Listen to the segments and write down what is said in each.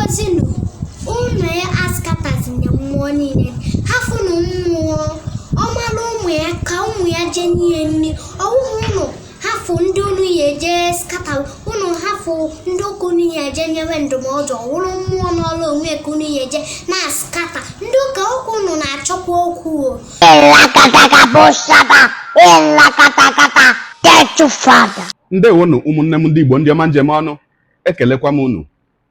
Bikosinu, Ume askatas in the morning, half an more. Omalume, Kaumia Jenny, oh, half undunu ye just cut out, uno half ndokuni ya Jenny went to Mojo, one all me kuni ye nas kata, ndoka okuno na choku. La kataka boshaba, la katakata, get to father. Ndewonu ụmụnne m ndị Igbo ndị ọma njem ọnụ, ekelekwa m unu.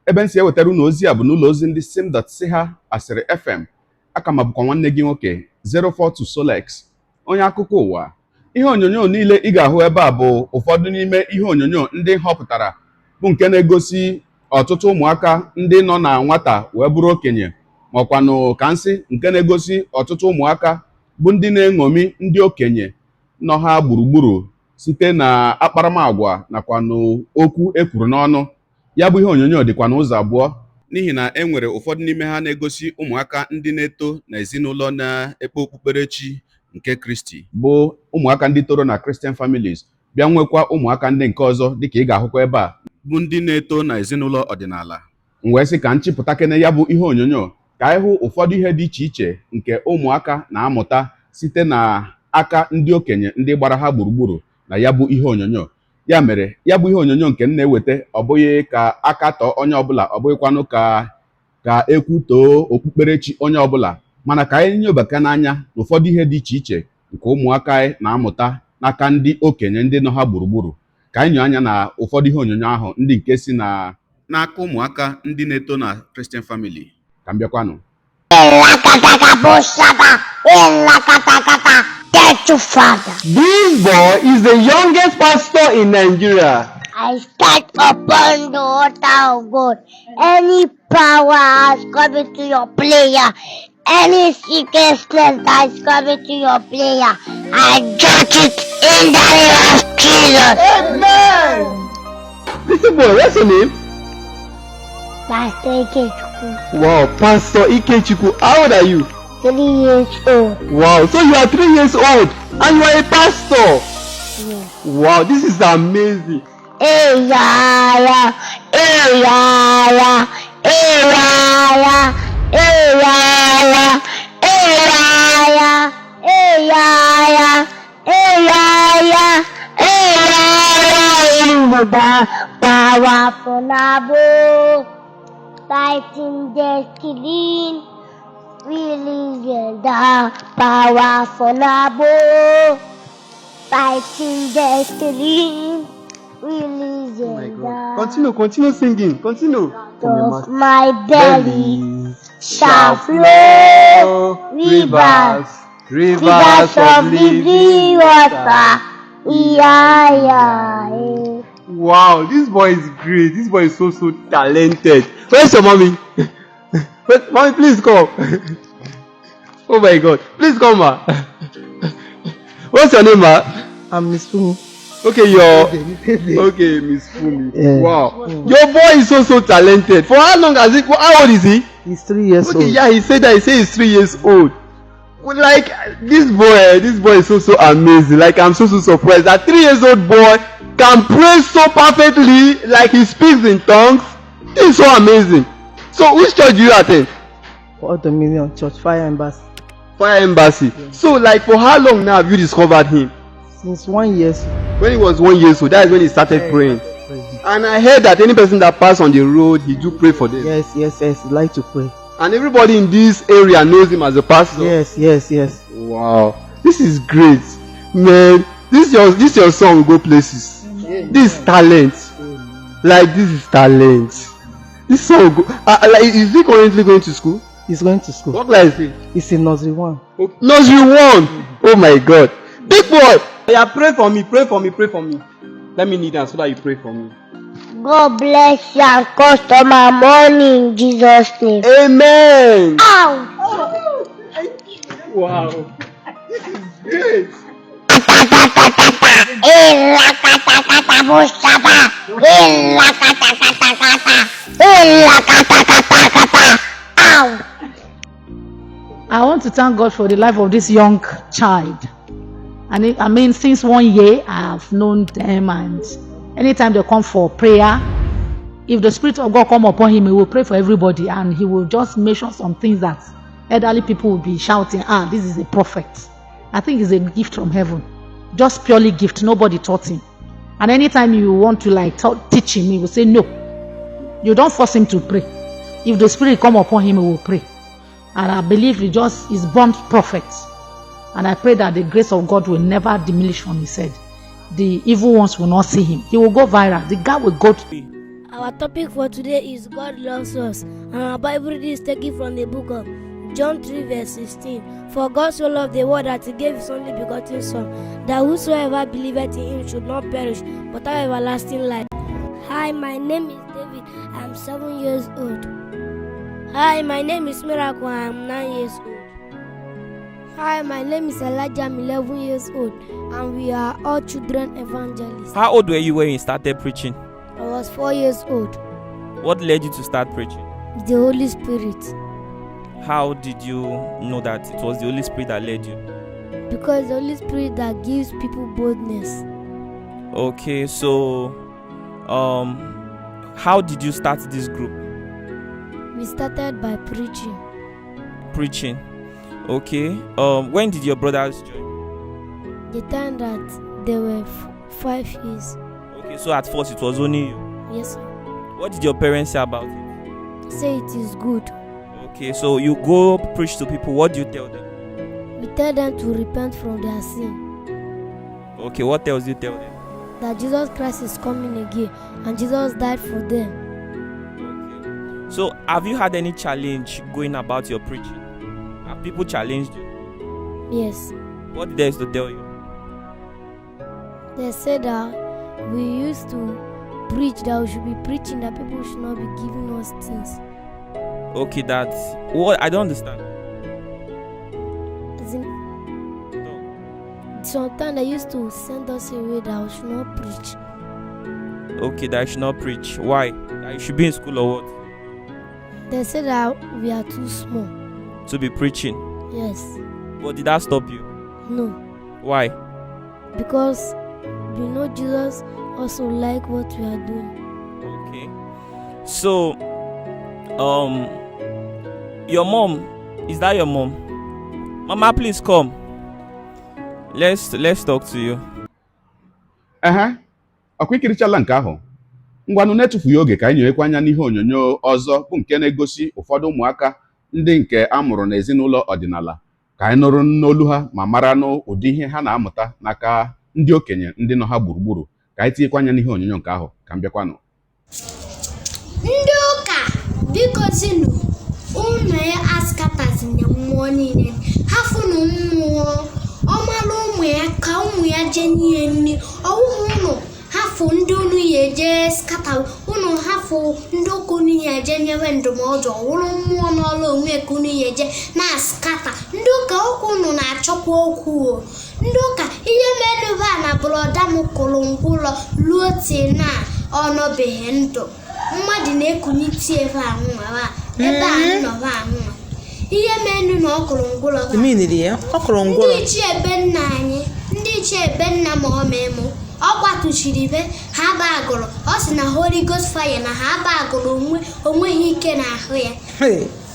Ebe nsi ewetara unu ozi a bụ n'ụlọ ozi ndị sim.ha asịrị FM. Aka m bụkwa nwanne gị nwoke 042 Solex, onye akụkọ ụwa. Ihe onyonyo niile ị ga-ahụ ebe a bụ ụfọdụ n'ime ihe onyonyo ndị họpụtara bụ nke na-egosi ọtụtụ ụmụaka ndị nọ na nwata wee bụrụ okenye, makwanụ ka nsị nke na-egosi ọtụtụ ụmụaka bụ ndị na-eṅomi ndị okenye nọ ha gburugburu site na akparamagwa nakwa n'okwu ekwuru n'ọnụ. Ya bụ ihe onyonyo dịkwa n'ụzọ abụọ, n'ihi na e nwere ụfọdụ n'ime ha na-egosi ụmụaka ndị na-eto na ezinụlọ na-ekpe okpukperechi nke Kristi, bụ ụmụaka ndị toro na Christian families, bịa nwekwa ụmụaka ndị nke ọzọ dịka ị ga-ahụkwa ebe a bụ ndị na-eto na ezinụlọ ọdịnala. M wee sị ka nchịpụta kene ya bụ ihe onyonyo ka anyị hụ ụfọdụ ihe dị iche iche nke ụmụaka na-amụta site na aka ndị okenye ndị gbara ha gburugburu na ya bụ ihe onyonyo. Ya mere ya bụ ihe onyonyo nke m na-eweta ọ bụghị ka aka tọọ onye ọbụla, ọ bụghịkwanụ ka ekwutoo okpukperechi onye ọbụla, mana ka anyị nyobaka n'anya n'ụfọdụ ihe dị iche iche nke ụmụaka anyị na-amụta n'aka ndị okenye ndị nọ ha gburugburu. Ka anyị nyoo anya na ụfọdụ ihe onyonyo ahụ ndị nke si n'aka ụmụaka ndị na-eto na Christian family. Ka m bịakwanụ. La kataka boshaba, la katakata, get to father. This boy is the youngest pastor in Nigeria. I stand upon the altar of God. Any power has come into your prayer, any sickness that is coming to your prayer, I judge it in the name of Jesus. Amen. Listen, boy, what's your name? Pastor Ikechukwu. Wow, Pastor Ikechukwu. How old are you? 3 years old. Wow, so you are 3 years old and you are a pastor. Yes. Wow, this is amazing. Hey, yeah, hey, yeah, hey, yeah, hey, yeah, hey, yeah, hey, yeah, hey, yeah, hey, yeah, powerful Nabo, fighting destiny, releasing the powerful Nabo, fighting destiny. Oh my God. Continue singing. Continue. Of my belly shall flow rivers of living water. Yeah. Wow, this boy is great. This boy is so talented. Where's your mommy? Mommy, please come. Oh my God. Please come, ma. What's your name, ma? I'm Miss Fumi. Okay, okay, Miss Fumi. Yeah. Wow. Your boy is so talented. For how long has he? How old is he? He's 3 years old. Yeah, he said that. He said he's 3 years old. Like this boy is so amazing. Like I'm so surprised that 3 years old boy can pray so perfectly. Like he speaks in tongues. It's so amazing. So which church do you attend? For the Million Church, Fire Embassy. Fire Embassy. Yeah. So like for how long now have you discovered him? Since 1 year. When he was 1 year old, that is when he started praying. And I heard that any person that pass on the road, he do pray for them. Yes. He like to pray. And everybody in this area knows him as a pastor. Yes. Wow, this is great, man. This your son will go places. Yeah. This is talent. Like this is talent. This son will go. Like, is he currently going to school? He's going to school. What class is he? He's in nursery 1. Okay. Nursery 1. Oh my God, big boy. Yeah, pray for me. Let me kneel down so that you pray for me. God bless you and customer money in Jesus' name. Amen. Ow! Wow, this is great. I want to thank God for the life of this young child. And I mean, since 1 year, I have known them, and anytime they come for prayer, if the Spirit of God come upon him, he will pray for everybody, and he will just mention some things that elderly people will be shouting, this is a prophet. I think it's a gift from heaven. Just purely gift. Nobody taught him. And anytime you want to teach him, he will say no. You don't force him to pray. If the Spirit come upon him, he will pray. And I believe he just is born prophet. And I pray that the grace of God will never diminish from his head. The evil ones will not see him. He will go viral. The guy will go to... Our topic for today is God loves us, and our Bible reading is taken from the book of John 3 verse 16. For God so loved the world that he gave his only begotten Son, that whosoever believeth in him should not perish, but have everlasting life. Hi, my name is David. I am 7 years old. Hi, my name is Miracle. I am 9 years old. Hi, my name is Elijah. I'm 11 years old, and we are all children evangelists. How old were you when you started preaching? I was 4 years old. What led you to start preaching? The Holy Spirit. How did you know that it was the Holy Spirit that led you? Because the Holy Spirit that gives people boldness. Okay, so how did you start this group? We started by preaching. Preaching. Okay. When did your brothers join? The time that they were 5 years. Okay, so at first it was only you. Yes, sir. What did your parents say about it? Say it is good. Okay, so you go preach to people. What do you tell them? We tell them to repent from their sin. Okay, what else do you tell them? That Jesus Christ is coming again and Jesus died for them. Okay. So have you had any challenge going about your preaching? Have people challenged you? Yes. What did they used to tell you? They said that we used to preach, that we should be preaching, that people should not be giving us things. Okay, that's what I don't understand. As in, No. sometimes they used to send us away that we should not preach. Okay, that I should not preach. Why? That you should be in school or what? They said that we are too small. To be preaching. Yes. But did that stop you? No. Why? Because we know Jesus also like what we are doing. Okay. So, your mom, is that your mom? Mama, please come. Let's talk to you. Ọkwa ikirichala nke ahụ. Ngwanụ na-etufughị oge ka anyị nyewekwa anya n'ihe onyonyo ọzọ bụ nke na-egosi ụfọdụ ụmụaka ndị nke a mụrụ n'ezinụlọ ọdịnala ka anyị nụrụ n'olu ha ma mara n'ụdị ihe ha na-amụta n'aka ndị okenye ndị nọ ha gburugburu. Ka anyị tinyekwa anya n'ihe onyonyo nke ahụ ka m bịakwanụ. Ndị ụka biko zinụ unu askatazina mmụọ niile hafụnụ mmụọ ọmalụ ụmụ ya ka ụmụ ya jenye nri ọwụhụ unu hafụ ndị unu ya eje skata unu hafụ ndị ụka unu ya eje nyewe ndụmọdụ ọwụrụ mmụọ n'ọrụ onwe ka unu ya eje na skata ndị ụka okwu unu na-achọkwa okwu o ndị ụka ihe menuba na brọda m kụrụ ngwụlọ ruo tie na ọnọbeghị ndụ mmadụ na-ekunite ebe anụnwa ebe a nọba anụnwa ihe menu na ọkụrụ ngwụlọ ndị ichie ebe nna anyị ndị ichie ebe nna ma ọmemụ ọ gbatuchiri ibe ha bagụrụ ọ sị na Holy Ghost fire na ha bagụrụ onweghị ike n'ahụ ya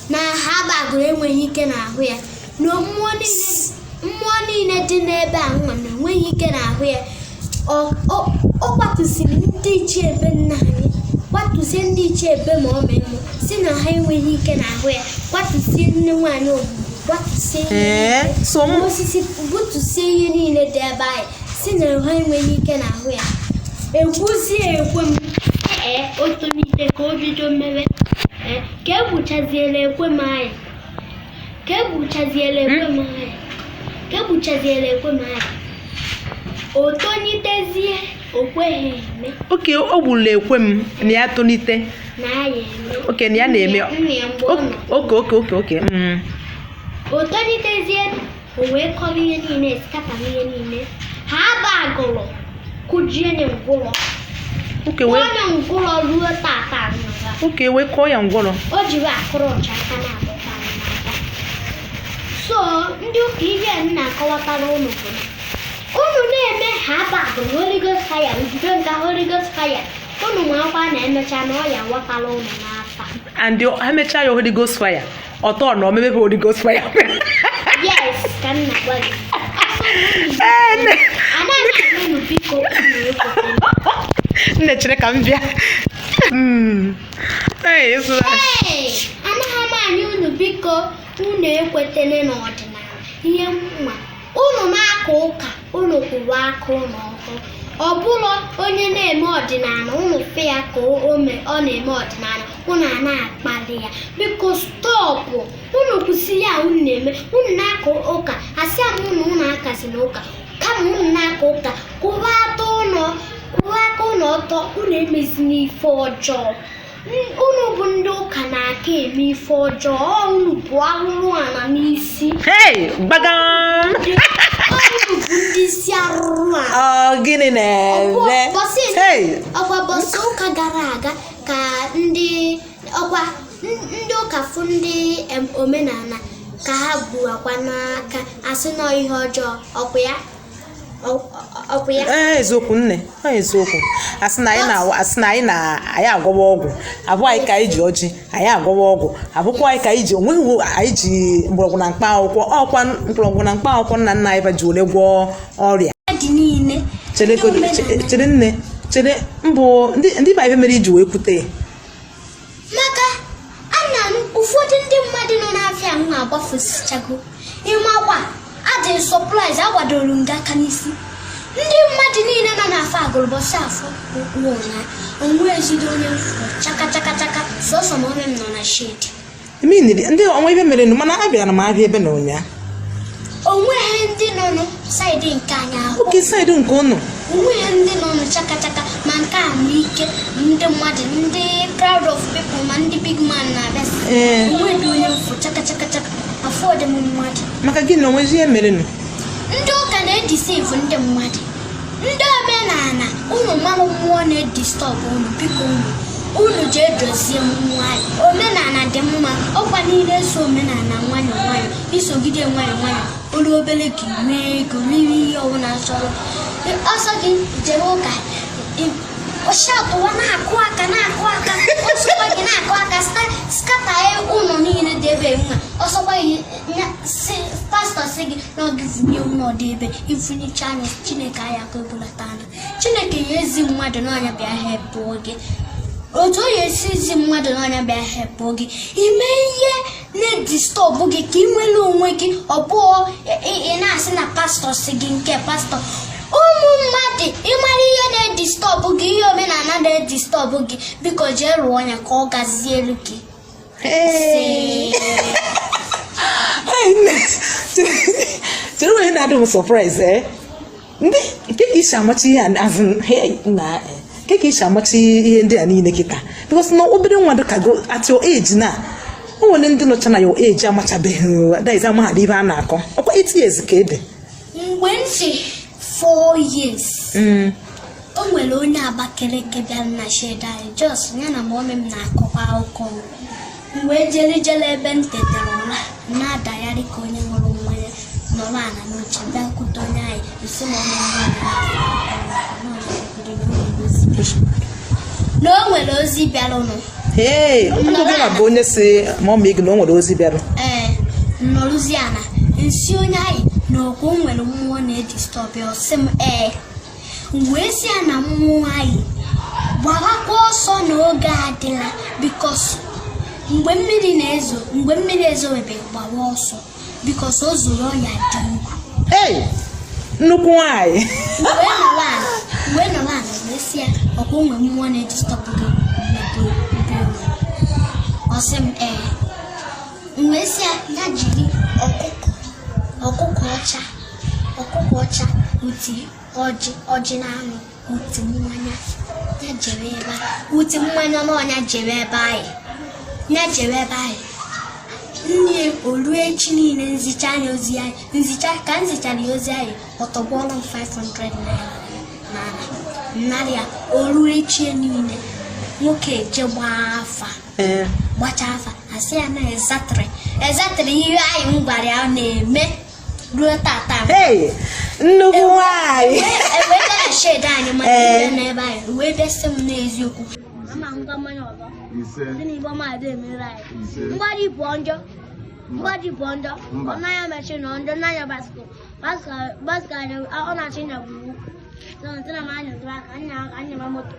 na ha bagụrụ enweghị ike n'ahụ ya na mmụọ niile dị n'ebe anụnwa na enweghị ike n'ahụ ya ọ gbatusiri ndị ichie ebe nna anyị gbatusie ndị ichie ebe ma ọmemụ si na ha enweghị ike n'ahụ ya gbatusie nne nwaanyị ogbugbu gbatusie ihe osisi butusie ihe niile dị ebe anyị si na ha enweghị ike n'ahụ ya egwuzie ekwe m o tolite ka o bido mmewe ka egbuchaziela ekwe m anyị o tonitezie okweghị eme. Oke o gburu ekwe m na ya tonite na ya eme. Oke na ya na-eme oke o tonitezie o wee kọrọ ihe niile skata ihe niile ha bagụrụ kụjie nye ngwụlọ onye ngwụlọ ruo tata nna oke wee kọọ ya ngwụlọ o jiri akụrụ ọcha aka na-abụta n'aka. So ndị ụka ihe nna akọwatara ụnụ bụ unu na-eme ha bagụrụ Holy Ghost fire ojide nga Holy Ghost fire unu ma akwa na-emecha na ọ ya wakala unu n'afa. And ha mechaa ya Holy Ghost fire. Ọtọ na omebe Holy Ghost fire. Yes, ka nna gwa gị. Anaghị unu biko unu ekwetele. Nne chere ka m bịa. Hey, anaghị m anyị unu biko unu ekwetele n'ọdịnala. Ihe mma unu na-aka ụka unu kwụrụ aka unu ọkụ. Ọ bụrụ onye na-eme ọdịnala unu fe ya ka ọ na-eme ọdịnala unu a na-akpali ya. Biko stọpụ unu kwụsị ya unu na-eme unu na-aka ụka asị m unu akasi n'ụka kama unu na-aka ụka kwụrụ aka unu ọtọ unu emezi n'ife ọjọọ. Unu bụ ndị ụka na-aka eme ife ọjọọ unu bụ arụrụ ala n'isi. Hey, bagam! Unu bụ ndị isi arụrụ ala. Gịnị na-eme? Ọkwa bọsị ụka gara aga ka ndị ụka fụ ndị omenala ka ha bu akwa n'aka asị nọ ihe ọjọọ ọkwa ya. Eziokwu nne, eziokwu. Asị na anyị agwọwa ọgwụ. Abụ anyị ka anyị ji ọjị, anyị agwọwa ọgwụ. Abụkwa anyị ka anyị ji onweghị anyị ji mgbọrọgwụ na mkpa akwụkwọ. Ọkwa mgbọrọgwụ na mkpa akwụkwọ nna nna anyị ji ole gwọọ ọrịa. Chere nne, chere mbụ ndị ba ife mere iji wee kwute. Maka ụfọdụ ndị mmadụ nọ n'afịa ahụ agbafosichago. Ịmakwa adị surprise agwadoro nga aka n'isi. Ndị mmadụ niile nọ n'afọ agụrụbọsị afọ ụkwụ ụnya onwe ezide onye mfụ chaka sọsọ ma onye m nọ na shade. Ndị ọnwa ife mere mana abịara m abịa ebe na ụnya. Onweghị ndị nọ nụ saịdị nke anyị ahụ. Oke saịdị nke ụnụ. Onweghị ndị nọ nụ chaka ma nke a ma ike ndị mmadụ ndị crowd of people ma ndị big man na-abịa. Onweghị onye mfụ chaka afọ dị m mmadụ. Maka gị na onwezi ihe mere nụ. Ndị ụka na-edisivu ndị mmadụ. Ndị omenala unu mmanụ mmụọ na-edistọbụ unu biko unu jee dozie nwanyị. Omenala dị mma ọkwa niile so omenala nwayọ isogide nwayọ olu obere gị mee ego n'ime ihe ọbụla chọrọ. Ọsọ gị jere ụka ọshatụwa na-akụ aka ọsọkwa gị na-akụ aka skata ụlọ niile dị ebe nwa ọsọkwa gị pastọ si gị na ọ gịvunye ụlọ dị ebe ifunyecha anya Chineke aya ka ebulata anya. Chineke ya ezi mmadụ n'ọnya bịa hepụọ gị otu onye esi ezi mmadụ n'ọnya bịa hepụọ gị ime ihe na-edistọbụ gị ka ị nwere onwe gị ọ bụọ ị na-asị na pastọ si gị nke pastọ. Ụmụ mmadụ ịmara ihe na-edistọbụ gị ihe omenala na-edistọbụ gị biko jee rụọ ọnya ka ọ gazie elu gị. Chere onye na-adị m surprise ndị nke ka isi amachi ihe na nke ka isi amachi ihe ndị a niile kịta because na obere nwa dị ka go at your age na o nwere ndị nọcha na your age amachabeghị adaizi amaghadị ihe a na-akọ ọkwa 8 years ka ede. Mgbe m si 4 years o nwere onye Abakaliki bịara na shade anyị just ya na mọmị m na-akọkwa akụkọ. Mgbe jere ebe m tetara ụra na-adagharị ka onye ṅụrụ mmanya nọrọ ala n'oche bịakwute onye anyị isi na o nwere ozi bịara ụnụ. Ndụgara bụ onye si mọmị gị na o nwere ozi bịara. Nnọrụzi ana nsi onye anyị na okwu nwere mmụọ na-edistọbị ọsị m wee si ya na mmụọ anyị gbawakwa ọsọ n'oge adịla bikos mgbe mmiri ezowebe gbawa ọsọ bikos o zuru ọya dị ugwu. Nnukwu nwanyị mgbe nọrọ ala wee si ya ọkwa nwe mmụọ na-edistọbụ gị ọsị m wee si ya jiri ọkụkọ ọcha uti ọjị na anụ uti mmanya ya jere ebe uti mmanya n'ọnya jere ebe anyị nne olu echi niile nzicha anya ozi anyị ka nzichara ya ozi anyị ọtọgbọrọ 500 naira narị ya olu echi niile nwoke eje gbacha afa asị ya na ezatịrị ihe anyị m gwara ya na-eme ruo tata. Nnukwu nwanyị shade anyị ma ihe na ebe anyị wee desi m n'eziokwu ama ngwa mmanya ọzọ dị n'igbo ma dị emere anyị mgbadi bụ njọ ọ naghị mechi na njọ n'anya basikọ anyị ọ na-achị nya bụ ntị na anya ma moto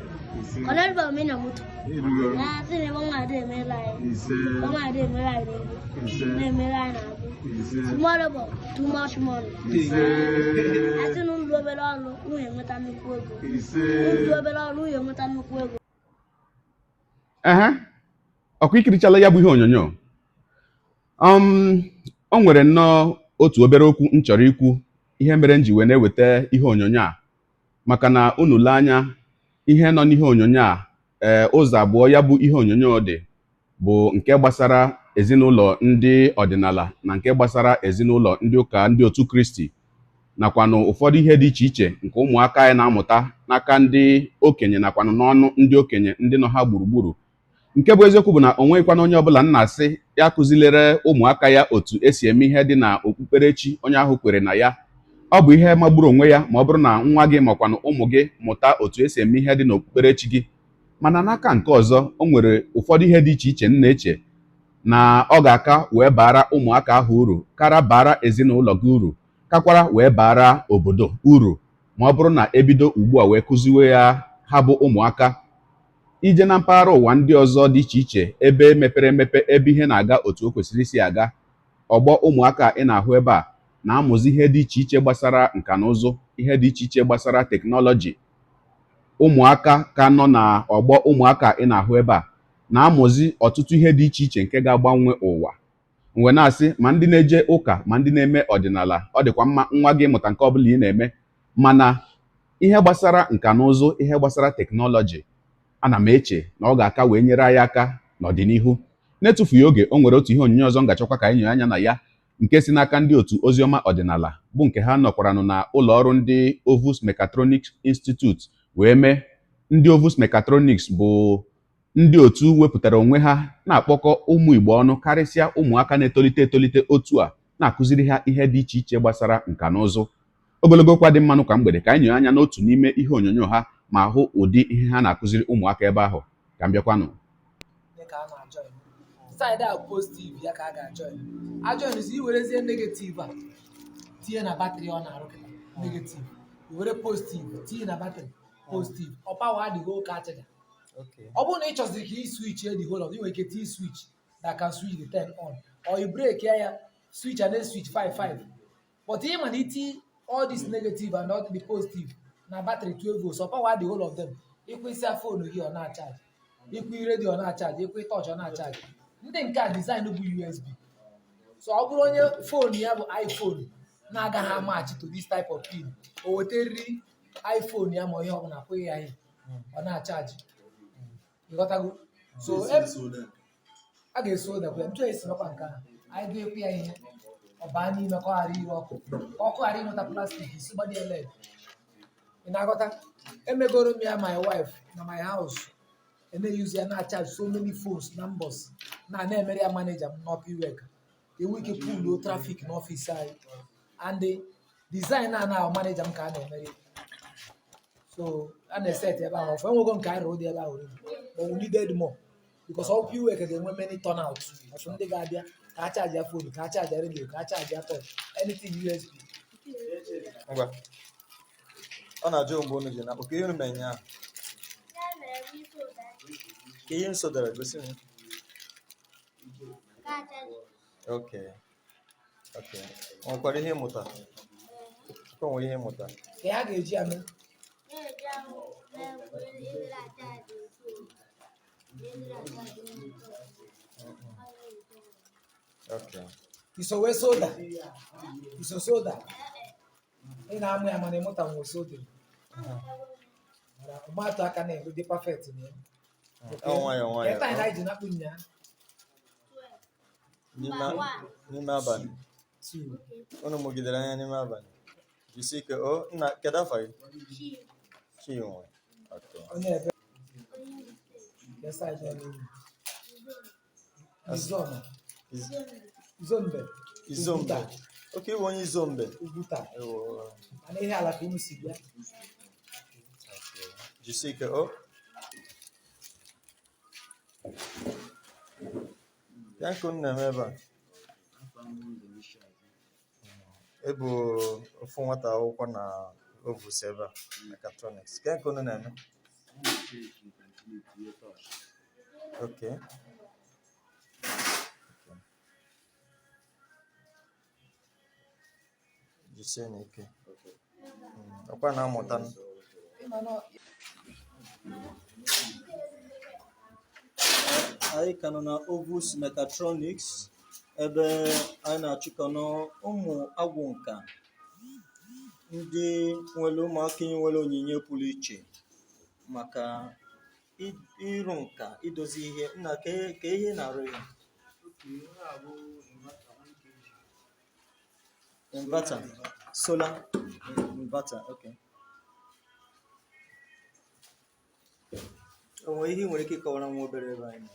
ọlọ́dún bá mi nà moto láti ní wọ́n máa dé emere anyị na emere anyị na-abụ tomorrow bụ too much money asị na ụlọ obere ọrụ nwunye nweta nnukwu ego ọkwa ikirichala ya bụ ihe onyonyo o nwere nnọọ otu obere okwu m chọrọ ikwu ihe mere m ji wee na-eweta ihe onyonyo a maka na unu lee anya ihe nọ n'ihe onyonyo a ụzọ abụọ ya bụ ihe onyonyo dị bụ nke gbasara ezinụlọ ndị ọdịnala na nke gbasara ezinụlọ ndị ụka ndị otu Kristi nakwanụ ụfọdụ ihe dị iche iche nke ụmụaka anyị na-amụta n'aka ndị okenye nakwanụ n'ọnụ ndị okenye ndị nọ ha gburugburu. Nke bụ eziokwu bụ na o nweghịkwana onye ọbụla nna asị ya kụzilere ụmụaka ya otu esi eme ihe dị na okpukperechi onye ahụ kwere na ya. Ọ bụ ihe magburu onwe ya ma ọ bụrụ na nwa gị makwanụ ụmụ gị mụta otu esi eme ihe dị n'okpukperechi gị. Mana n'aka nke ọzọ o nwere ụfọdụ ihe dị iche iche m na-eche na ọ ga-aka wee bara ụmụaka ahụ uru kara bara ezinụlọ gị uru kakwara wee bara obodo uru ma ọ bụrụ na ebido ugbu a wee kụziwe ya ha bụ ụmụaka. Ije na mpaghara ụwa ndị ọzọ dị iche iche ebe mepere emepe ebe ihe na-aga otu o kwesịrị isi aga, ọgbọ ụmụaka ị na-ahụ ebe a na-amụzi ihe dị iche iche gbasara nka na ụzụ, ihe dị iche iche gbasara teknọlọji. Ụmụaka ka nọ na ọgbọ ụmụaka ị na-ahụ ebe a na-amụzi ọtụtụ ihe dị iche iche nke ga-agbanwe ụwa. Mgbe na-asị ma ndị na-eje ụka ma ndị na-eme ọdịnala ọ dịkwa mma nwa gị mụta nke ọbụla ị na-eme, mana ihe gbasara nka na ụzụ, ihe gbasara teknọlọji, ana m eche na ọ ga-aka wee nyere anyị aka n'ọdịnihu. N'etufughị oge, o nwere otu ihe onyinye ọzọ m ga-achọkwa ka anyị nye anya na ya nke si n'aka ndị otu oziọma ọdịnala bụ nke ha nọkwaranụ na ụlọ ọrụ ndị Ovus Mechatronics Institute wee mee. Ndị Ovus Mechatronics bụ ndị otu wepụtara onwe ha na-akpọkọ ụmụ Igbo ọnụ, karịsịa ụmụaka na-etolite etolite otu a, na-akụziri ha ihe dị iche iche gbasara nka na ụzụ. Ogologo okwu dị mmanụ ka mgbede ka anyị nye anya n'otu n'ime ihe onyonyo ha ma hụ ụdị ihe ha na-akụziri ụmụaka ebe ahụ. Ka m bịakwanụ. Side a positive ya ka a ga-ajoin. Ajoin iwerezie negative a tinye na batrị ọ na-arụkịta negative, iwere positive tinye na batrị positive, ọ power the whole car charger. Ọ bụrụ na ị chọziri ka ị switch the whole of, ị nwere ike tinye switch that can switch the 10 on, or you break ya switch and then switch 5. But ị ma na iti all this negative and all the positive na batrị 12 volts, ọ power the whole of them. Ịkwụsị phone gị ọ na-acharge, ịkwụ redio ọ na-acharge, ịkwụ touch ọ na-acharge. Ndị nke a design bụ USB. So ọ bụrụ onye phone ya bụ iPhone na-agaghị amachi to this type of pin, o weteriri iPhone ya ma ihe ọ bụla akwụghị ya ihe ọ na-acharge. Ịghọtago? So a ga-eso dakwa ntụ esi nọkwa nke ahụ, anyị ga-ekwu ya ihe ọ baa n'ime ka ọ ghara ire ọkụ, ka ọkụ ghara ịnweta plastik isi gbadi ya led. Ị na-aghọta? Emegoro m ya my wife na my house, and they use ya na-charge so many phones numbers na-emere ya manager m n'ọkụ iwe ka enwe ike pull traffic n'ọfịs anyị, and the design na manager m ka a na-emere. So a na-eset ebe ahụ ọfụ enwego nke anyị rụrụ dị ebe ahụ, but we needed more because ọkụ iwe ka ga-enwe many turnout ọtụ ndị ga-abịa ka a charge ya phone, ka a charge ya radio, ka a charge ya touch, anything USB. Ọ na-ajụ mgbe unu ji na oke ihe unu menye ahụ ihe nso dara gosi m. Okay. O nwekwara ihe ịmụta? O nwere ihe ịmụta ka ha ga-eji ya mee. Okay. Iso soda ị na-amụ ya mana ịmụta nwe soda ọgbatụ aka na-ego dị perfect na ya. Nwayọ Ebe anyị na-eji nakpụ nya n'ime abalị unu mụgidere anya n'ime abalị jisi ike. O nna kedu afọ gị? Chinwe. onye ebe Izombe. Oke iwe onye Izombe Ugwuta. Mana ihe ala ka unu si bịa. Jisike, oh. Thank you, Nemeba. Ebu ofu nwata akwụkwọ na ovus ebe a mechatronics. Thank you, Neme. Okay. Jisenike. Ọkwa na amụta. Anyị ka nọ na ovus mechatronics ebe anyị na-achịkọnọ ụmụ agwụ nka ndị nwere ụmụaka nwere onyinye pụrụ iche maka ịrụ nka idozi ihe nna ka ihe na-arụ ya inverter solar inverter. Okay. Onwe ihe nwere ike ịkọwara nwa obere ebe anyị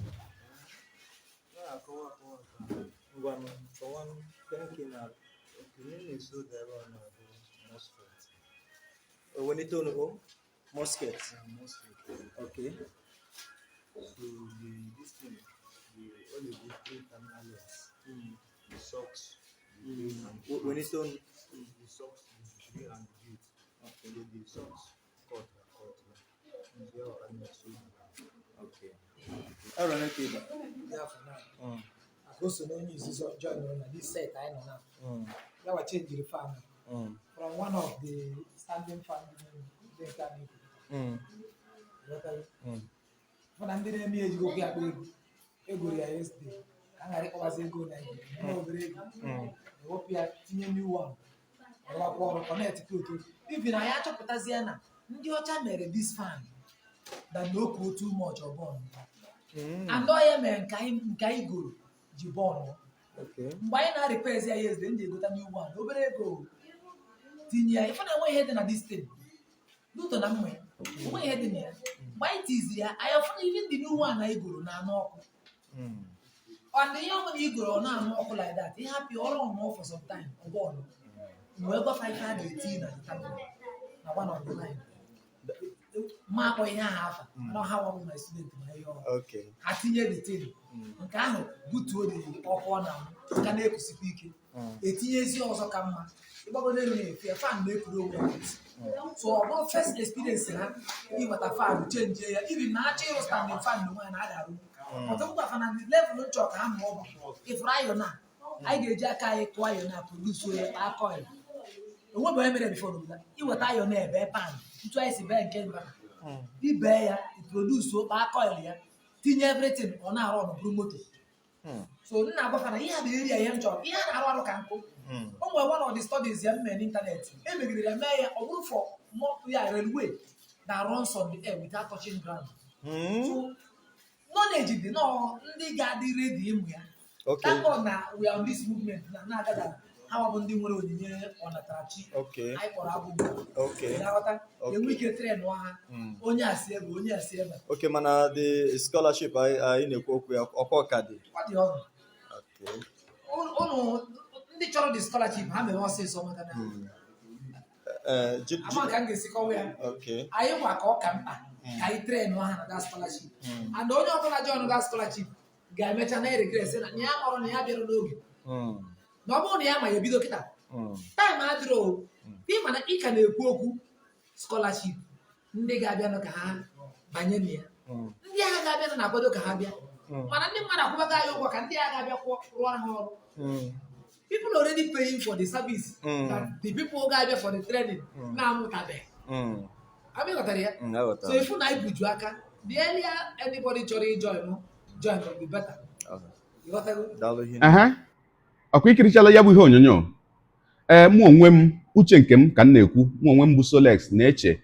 musket. Okay. So this thing, only the three terminals, the socks, when it's on the socks, the and the gate. Okay. The socks cut. Okay. I run a table. Yeah, for now. I go so no use this join on this set I know now. Now I change the farm from one of the standing farm they can but I'm the me age go get ego ya yesterday. I got over ego na no over ego. Hope you are new one. Or connect to even I have to put Aziana. Ndị ọcha mere this fan that no grow too much or born. And lawyer men nke anyị goro ji born. Mgbe anyị na-repair ya yesterday ndị egota new one obere ego tinye ya ife na-enwe ihe dị na this thing n'ụtọ na mma enwe ihe dị na ya mgbe anyị tiziri ya anyị ọfụna even the new one anyị goro na-anụ ọkụ and ihe ọbụla ị goro ọ na-anụ ọkụ like that ihe hapụ ọrụ ọnụ for some time ọ bọọlụ wee gwa 518 na na one of the line ma kọ ihe ahụ afa na ha wa my student na ihe okay atinye the thing nke ahụ butuo dị ọkụ ọ na ka na-ekusikwa ike etinyezi ọzọ ka mma ịgbagodo elu na-efe fan na-ekuru onwe so ọ bụrụ first experience ha ịweta fan change ya even na achọ ịrụ standing fan na nwaanyị na-adarụ ọtụtụ fan na level nchọ ka ha ma ọ bụ ifuru ayọ na anyị ga-eji aka anyị kụọ ayọ na produce ya aka ọyị onwe bụ emere before n'obodo iweta ayọ na ebe pan ntụ anyị si bee nke mba ibe ya produce okpa aka ọyị ya tinye everything ọ na-arụ ọnụ bụrụ moto so nna agbafana ihe a na-eri ya ihe m chọrọ ihe a na-arụ arụ ka nkụ o nwere one of the studies ya mmee n'ịntanetị emegidere ya mee ya ọ bụrụ for ya railway that runs on the air without touching ground so knowledge dị nọ ndị ga-adị ready ịmụ ya thank God na we are on this movement na-agada ha bụ ndị nwere onyinye ọnatarachi anyị kpọrọ abụghị enwe ike tren ha onye asị ebe onye asị ebe okay mana the scholarship anyị na-ekwu okwu ya ọkwa ka dị ụnụ ndị chọrọ the scholarship ha mere ọsịsọ maka na ama ka m ga-esi kọwa ya anyị gwa ka ọ ka mkpa ka anyị tren ha na that scholarship and onye ọbụla join that scholarship ga-emecha na regret sị na ya kpọrọ na ya bịara n'oge na ọ bụrụ na ya ma ya ebido kịta taịm adịrọ ịma na ị ka na-ekwu okwu scholarship ndị ga-abịanụ ka ha banye na ya ndị agha ga-abịanụ na-akwado ka ha bịa mana ndị mmadụ akwụbago anyị ụgwọ ka ndị agha ga-abịa rụọ ha ọrụ people already paying for the service that the people ga-abịa for the training na-amụtabeghị abịaghọtara ya so ifu na ibuju aka the earlier anybody chọrọ join will be better ọkwa ikirichala ya bụ ihe onyonyo mụ onwe m uche nke m ka m na-ekwu mụ onwe m bụ Solex na-eche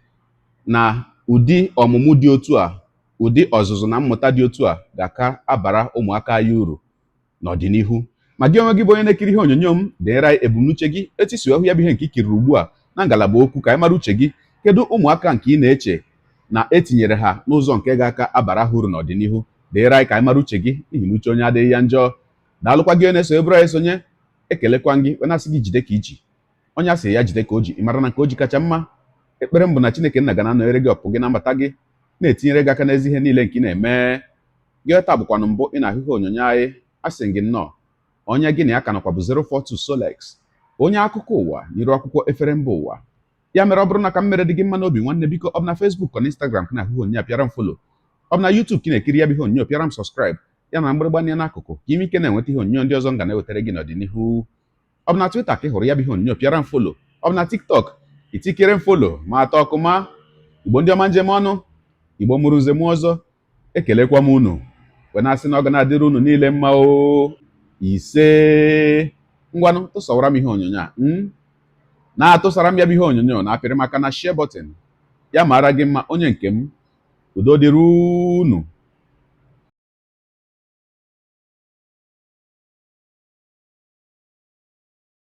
na ụdị ọmụmụ dị otu a ụdị ọzụzụ na mmụta dị otu a ga-aka abara ụmụaka anyị uru n'ọdịnihu ma gị onwe gị bụ onye na-ekiri ihe onyonyo m deere ebumnuche gị etu isi ọhụ ya bụ ihe nke ikiriri ugbu a na ngalaba okwu ka anyị mara uche gị kedu ụmụaka nke ị na-eche na etinyere ha n'ụzọ nke ga-aka abara ha uru n'ọdịnihu deere anyị ka anyị mara uche gị n'ihi na uche onye adịghị ya njọ daalụkwa gị onye na-eso ebụrụ anyị sonye ekelekwa gị onye asị gị jide ka iji onye asị ya jide ka o ji ị mara na nke o ji kacha mma ekpere m bụ na Chineke nna ga na-anọnyere gị ọpụ gị na mbata gị, na-etinyere gị aka n'ezi ihe niile nke ị na-eme. Gị taa bụkwanụ mbụ ị na-ahụ ihe onyonyo anyị, a sị gị nnọọ. Onye gị na ya ka nọkwa bụ 042 Solex, onye akụkọ ụwa n'iru akwụkwọ efere mba ụwa. Ya mere ọ bụrụ na ka m mere dị gị mma n'obi nwanne, biko ọ bụ na Facebook ọ na Instagram ka na-ahụ onyonyo pịara m folo, ọ bụ na YouTube ka ị na-ekiri ya bụ ihe onyonyo pịara m sọskraịb, ya na mgbịrịgba anya n'akụkụ ka ime ike na-enweta ihe onyonyo ndị ọzọ m ga na-ewetara gị n'ọdịnihu. Ọ bụ na Twitter ka ị hụrụ ya bụ ihe onyonyo pịara m folo, ọ bụ na TikTok itikere m folo ma atọ ọkụma. Igbo ndị ọma njem ọnụ, Igbo mụrụ nze m ọzọ, ekelekwa m unu wee na-asị na ọ ga na-adịrị unu niile mma o. Ise ngwanụ tụsawara m ihe onyonyo a na-atụsara m ya bụ ihe onyonyo na-apịrị m aka na share button. Ya mara gị mma onye nke m, udo dịrị unu.